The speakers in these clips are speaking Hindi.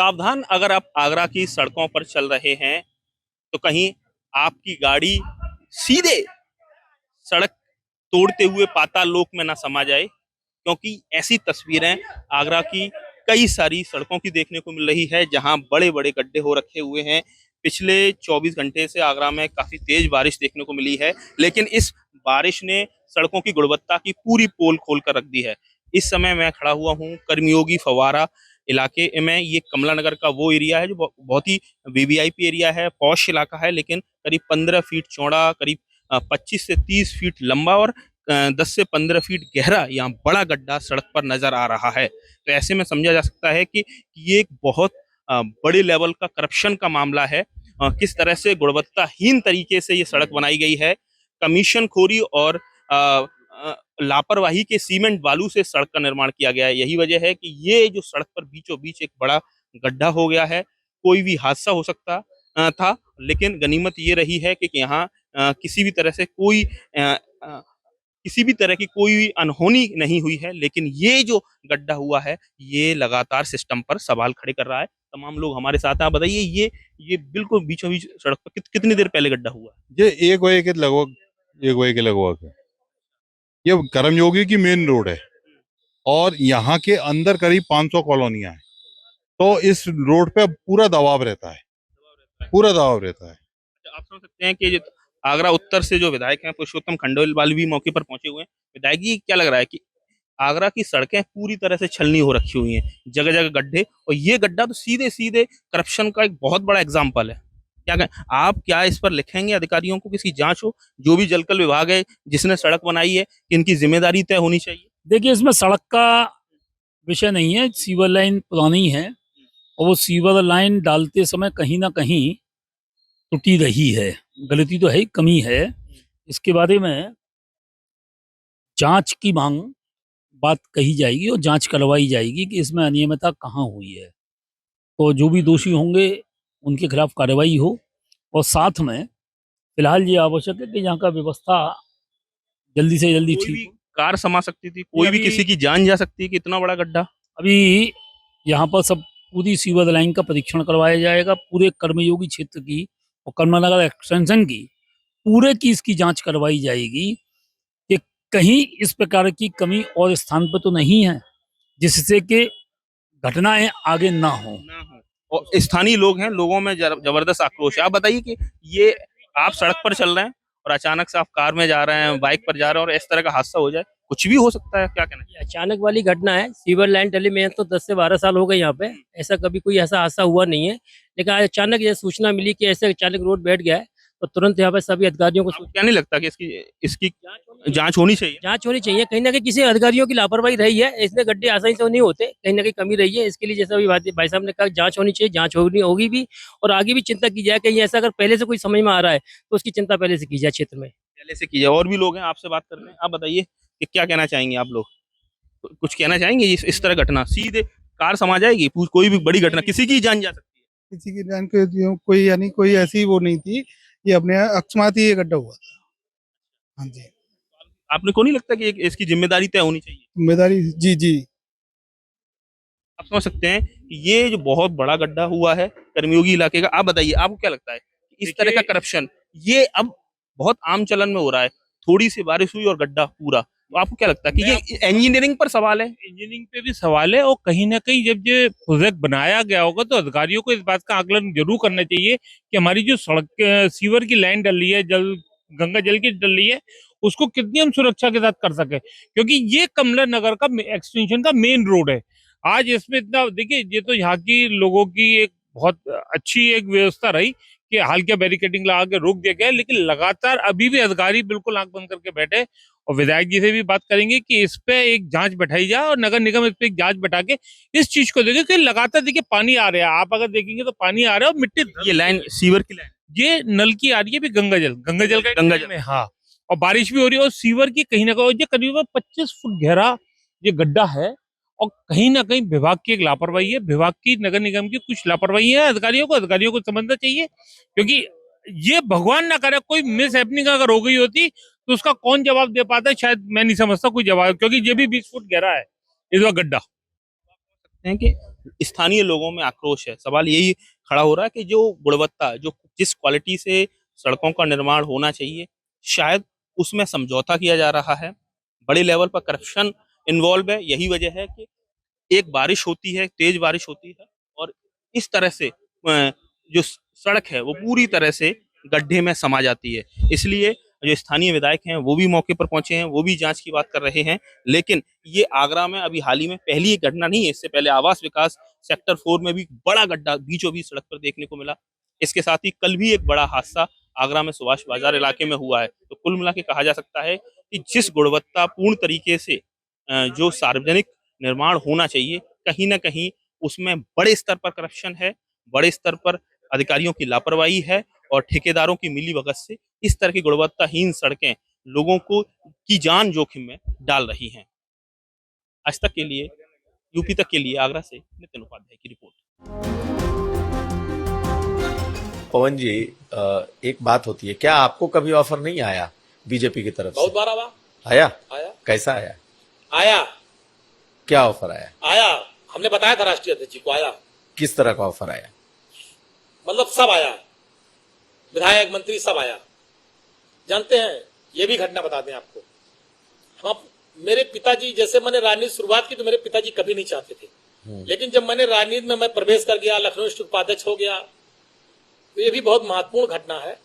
सावधान अगर आप आगरा की सड़कों पर चल रहे हैं तो कहीं आपकी गाड़ी सीधे सड़क तोड़ते हुए पाताल लोक में ना समा जाए, क्योंकि ऐसी तस्वीरें आगरा की कई सारी सड़कों की देखने को मिल रही है जहां बड़े बड़े गड्ढे हो रखे हुए हैं। पिछले 24 घंटे से आगरा में काफी तेज बारिश देखने को मिली है, लेकिन इस बारिश ने सड़कों की गुणवत्ता की पूरी पोल खोल कर रख दी है। इस समय मैं खड़ा हुआ हूँ कर्मयोगी फवारा इलाके में। ये कमला नगर का वो एरिया है जो बहुत ही वीवीआईपी एरिया है, पॉश इलाका है, लेकिन करीब 15 फीट चौड़ा, करीब 25 से 30 फीट लंबा और 10 से 15 फीट गहरा यहाँ बड़ा गड्ढा सड़क पर नजर आ रहा है। तो ऐसे में समझा जा सकता है कि ये एक बहुत बड़े लेवल का करप्शन का मामला है। किस तरह से गुणवत्ताहीन तरीके से ये सड़क बनाई गई है, कमीशन खोरी और लापरवाही के सीमेंट बालू से सड़क का निर्माण किया गया है। यही वजह है कि ये जो सड़क पर बीचों बीच एक बड़ा गड्ढा हो गया है। कोई भी हादसा हो सकता था, लेकिन गनीमत ये रही है कि यहाँ किसी भी तरह से कोई किसी भी तरह की कोई अनहोनी नहीं हुई है। लेकिन ये जो गड्ढा हुआ है ये लगातार सिस्टम पर सवाल खड़े कर रहा है। तमाम लोग हमारे साथ हैं। आप बताइए, ये बिल्कुल बीचों बीच सड़क पर कितनी देर पहले गड्ढा हुआ? ये एक बजे के लगभग है। ये कर्मयोगी की मेन रोड है और यहाँ के अंदर करीब 500 कॉलोनियां हैं। तो इस रोड पे पूरा दबाव रहता है, पूरा दबाव रहता है। आप समझ सकते हैं कि जो आगरा उत्तर से जो विधायक हैं पुरुषोत्तम खंडेलवाल भी मौके पर पहुंचे हुए हैं। विधायक जी, क्या लग रहा है कि आगरा की सड़कें पूरी तरह से छलनी हो रखी हुई हैं, जगह जगह गड्ढे, और ये गड्ढा तो सीधे सीधे करप्शन का एक बहुत बड़ा एग्जाम्पल है। क्या कहें आप, क्या इस पर लिखेंगे अधिकारियों को, किसकी जांच हो? जो भी जलकल विभाग है जिसने सड़क बनाई है, इनकी जिम्मेदारी तय होनी चाहिए। देखिए, इसमें सड़क का विषय नहीं है, सीवर लाइन पुरानी है और वो सीवर लाइन डालते समय कहीं ना कहीं टूटी रही है। गलती तो है ही, कमी है। इसके बारे में जांच की मांग बात कही जाएगी और जांच करवाई जाएगी कि इसमें अनियमितता कहाँ हुई है। तो जो भी दोषी होंगे उनके खिलाफ कार्रवाई हो। और साथ में फिलहाल ये आवश्यक है कि यहाँ का व्यवस्था जल्दी से जल्दी कोई ठीक भी हो। कार समा सकती थी, कोई भी किसी की जान जा सकती है कि इतना बड़ा गड्ढा। अभी यहाँ पर सब पूरी सीवर लाइन का परीक्षण करवाया जाएगा, पूरे कर्मयोगी क्षेत्र की और कर्मनगर एक्सटेंशन की पूरे की इसकी जांच करवाई जाएगी कि कहीं इस प्रकार की कमी और स्थान पर तो नहीं है जिससे कि घटनाएं आगे ना हो। और स्थानीय लोग हैं, लोगों में जबरदस्त आक्रोश है। आप बताइए कि ये आप सड़क पर चल रहे हैं और अचानक से आप कार में जा रहे हैं, बाइक पर जा रहे हैं और इस तरह का हादसा हो जाए, कुछ भी हो सकता है, क्या कहना है? ये अचानक वाली घटना है। सीवर लाइन डली में तो 10 से 12 साल हो गए यहाँ पे। ऐसा कभी कोई ऐसा हादसा हुआ नहीं है, लेकिन आज अचानक ये सूचना मिली कि ऐसे अचानक रोड बैठ गया है, तो तुरंत यहाँ पे सभी अधिकारियों को आपको क्या नहीं लगता कि इसकी इसकी जांच होनी चाहिए? जांच होनी चाहिए। कहीं ना कहीं किसी अधिकारियों की लापरवाही रही है, इसलिए गड्ढे आसानी से नहीं होते, कहीं ना कहीं कमी रही है। इसके लिए जैसा भी भाई साहब ने कहा, जांच होनी चाहिए, जांच होगी भी। और आगे भी चिंता की जाए, कहीं ऐसा अगर पहले से कोई समझ में आ रहा है तो उसकी चिंता पहले से की जाए क्षेत्र में। पहले से की जाए। और भी लोग हैं, आपसे बात करते हैं। आप बताइए कि क्या कहना चाहेंगे आप लोग? कुछ कहना चाहेंगे? इस तरह घटना सीधे कार समा जाएगी, कोई भी बड़ी घटना, किसी की जान जा सकती है। किसी की जान को कोई यानी कोई ऐसी वो नहीं थी। ये अपने अकस्मात ही ये गड्ढा हुआ था। हाँ जी। आपने को नहीं लगता कि इसकी जिम्मेदारी तय होनी चाहिए? जिम्मेदारी, जी जी। आप समझ सकते हैं कि ये जो बहुत बड़ा गड्ढा हुआ है कर्मयोगी इलाके का। आप बताइए, आपको क्या लगता है कि इस तरह का करप्शन ये अब बहुत आम चलन में हो रहा है? थोड़ी सी बारिश हुई और गड्ढा पूरा। तो आपको क्या लगता है कि ये इंजीनियरिंग पर सवाल है? इंजीनियरिंग पे भी सवाल है और कहीं ना कहीं जब ये प्रोजेक्ट बनाया गया होगा तो अधिकारियों को इस बात का आकलन जरूर करना चाहिए कि हमारी जो सड़क सीवर की लाइन डल रही है, गंगा जल की डल रही है, उसको कितनी हम सुरक्षा के साथ कर सके, क्योंकि ये कमला नगर का एक्सटेंशन का मेन रोड है। आज इसमें इतना देखिए, ये तो यहाँ की लोगों की एक बहुत अच्छी एक व्यवस्था रही कि हल्का बैरिकेडिंग लगा के रोक दिया गया, लेकिन लगातार अभी भी अधिकारी बिल्कुल आंख बंद करके बैठे। और विधायक जी से भी बात करेंगे कि इस पे एक जांच बैठाई जाए और नगर निगम इस पे एक जांच बैठा के इस चीज को देखे कि लगातार देखिए पानी आ रहा है। आप अगर देखेंगे तो पानी आ रहा है और मिट्टी, ये लाइन सीवर की लाइन, ये नल की आ रही है भी गंगा जल का गंगा जल में, हाँ। और बारिश भी हो रही है और सीवर की कहीं ना कहीं ये करीबन 25 फुट गहरा ये गड्ढा है। और कहीं ना कहीं विभाग की एक लापरवाही है, विभाग की, नगर निगम की कुछ लापरवाही है। अधिकारियों को समझना चाहिए, क्योंकि ये भगवान ना करे कोई मिस हैपनिंग अगर हो गई होती तो उसका कौन जवाब दे पाता है, शायद मैं नहीं समझता कोई जवाब, क्योंकि ये भी 20 फुट गहरा है इस वक्त गड्ढा। हैं कि स्थानीय लोगों में आक्रोश है। सवाल यही खड़ा हो रहा है कि जो गुणवत्ता, जो जिस क्वालिटी से सड़कों का निर्माण होना चाहिए, शायद उसमें समझौता किया जा रहा है। बड़े लेवल पर करप्शन इन्वॉल्व है। यही वजह है कि एक बारिश होती है, तेज बारिश होती है और इस तरह से जो सड़क है वो पूरी तरह से गड्ढे में समा जाती है। इसलिए जो स्थानीय विधायक हैं वो भी मौके पर पहुंचे हैं, वो भी जांच की बात कर रहे हैं। लेकिन ये आगरा में अभी हाल ही में पहली एक घटना नहीं है, इससे पहले आवास विकास सेक्टर 4 में भी बड़ा गड्ढा बीचों बीच सड़क पर देखने को मिला। इसके साथ ही कल भी एक बड़ा हादसा आगरा में सुभाष बाजार इलाके में हुआ है। तो कुल मिला के कहा जा सकता है कि जिस गुणवत्तापूर्ण तरीके से जो सार्वजनिक निर्माण होना चाहिए, कहीं ना कहीं उसमें बड़े स्तर पर करप्शन है, बड़े स्तर पर अधिकारियों की लापरवाही है और ठेकेदारों की मिलीभगत से इस तरह की गुणवत्ताहीन सड़कें लोगों को की जान जोखिम में डाल रही हैं। आज तक के लिए, यूपी तक के लिए आगरा से नितिन उपाध्याय की रिपोर्ट। पवन जी, एक बात होती है, क्या आपको कभी ऑफर नहीं आया बीजेपी की तरफ बहुत से? बार आया। आया? कैसा आया? आया क्या ऑफर आया? हमने बताया था राष्ट्रीय अध्यक्ष जी को। आया किस तरह का ऑफर आया? मतलब सब आया, विधायक मंत्री सब आया। जानते हैं, ये भी घटना बता दें आपको, हम मेरे पिताजी, जैसे मैंने राजनीति शुरुआत की तो मेरे पिताजी कभी नहीं चाहते थे, लेकिन जब मैंने राजनीति में मैं प्रवेश कर गया, लखनऊ स्थित उपाध्यक्ष हो गया, तो ये भी बहुत महत्वपूर्ण घटना है।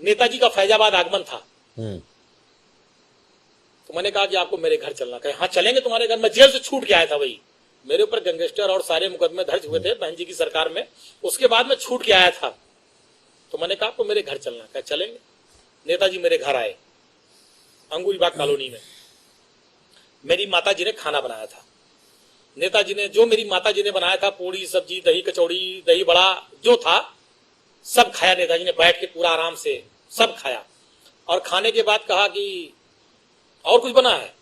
नेताजी का फैजाबाद आगमन था, तो मैंने कहा कि आपको मेरे घर चलना। कहे हाँ चलेंगे तुम्हारे घर। मैं जेल से छूट के आया था, वही मेरे ऊपर गैंगस्टर और सारे मुकदमे दर्ज हुए थे बहन जी की सरकार में, उसके बाद मैं छूट के आया था। तो मैंने कहा आपको मेरे घर चलना। कहा चलेंगे। नेताजी मेरे घर आए, अंगूरीबाग कॉलोनी में। मेरी माता जी ने खाना बनाया था। नेताजी ने, जो मेरी माता जी ने बनाया था, पूड़ी सब्जी, दही कचौड़ी, दही बड़ा जो था, सब खाया नेताजी ने बैठ के पूरा आराम से सब खाया। और खाने के बाद कहा कि और कुछ बना है?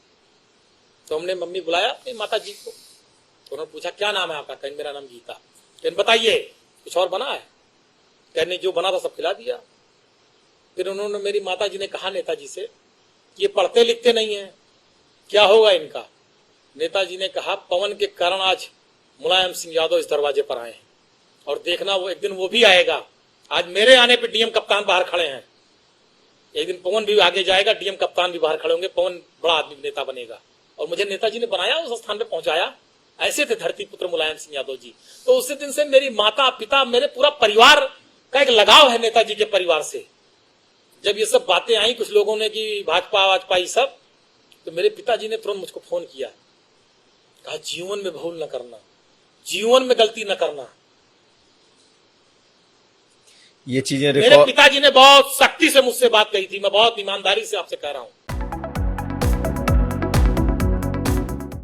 तो हमने मम्मी बुलाया अपनी माता जी को, तो उन्होंने पूछा क्या नाम है आपका? कहीं मेरा नाम गीता। कहने बताइए कुछ और बना है? कहने जो बना था सब खिला दिया। फिर उन्होंने, मेरी माता जी ने कहा नेताजी से, ये पढ़ते लिखते नहीं है, क्या होगा इनका? नेताजी ने कहा पवन के कारण आज मुलायम सिंह यादव इस दरवाजे पर आए हैं, और देखना वो एक दिन वो भी आएगा। आज मेरे आने पे डीएम कप्तान बाहर खड़े हैं, एक दिन पवन भी आगे जाएगा, डीएम कप्तान भी बाहर खड़े होंगे, पवन बड़ा आदमी नेता बनेगा। और मुझे नेताजी ने बनाया, उस स्थान पे पहुंचाया। ऐसे थे धरती पुत्र मुलायम सिंह यादव जी। तो उसी दिन से मेरी माता पिता, मेरे पूरा परिवार का एक लगाव है नेताजी के परिवार से। जब ये सब बातें आई कुछ लोगों ने कि भाजपा वाजपा ये सब, तो मेरे पिताजी ने तुरंत मुझको फोन किया, कहा जीवन में भूल न करना, जीवन में गलती न करना। ये चीजें मेरे पिताजी ने बहुत सख्ती से मुझसे बात कही थी, मैं बहुत ईमानदारी से आपसे कह रहा हूं।